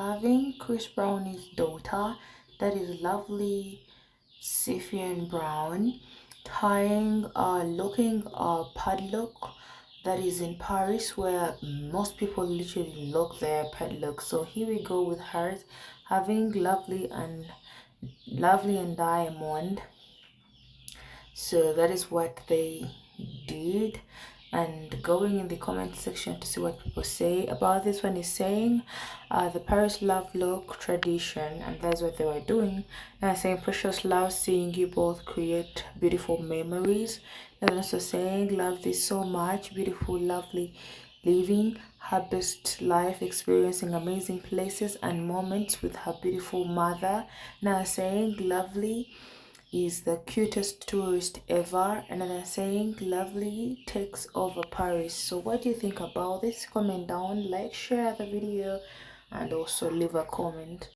having Chris Brown's daughter, that is lovely Scythian Brown, tying looking a padlock that is in Paris, where most people literally lock their padlock. So here we go with her having lovely and diamond. So that is what they did, and going in the comment section to see what people say about this one is saying the Paris love look tradition, and that's what they were doing. And saying precious love, seeing you both create beautiful memories. And also saying love this so much, beautiful lovely living her best life, experiencing amazing places and moments with her beautiful mother. Now saying lovely is the cutest tourist ever. Another saying lovely takes over Paris. So what do you think about this? Comment down, like, share the video, and also leave a comment.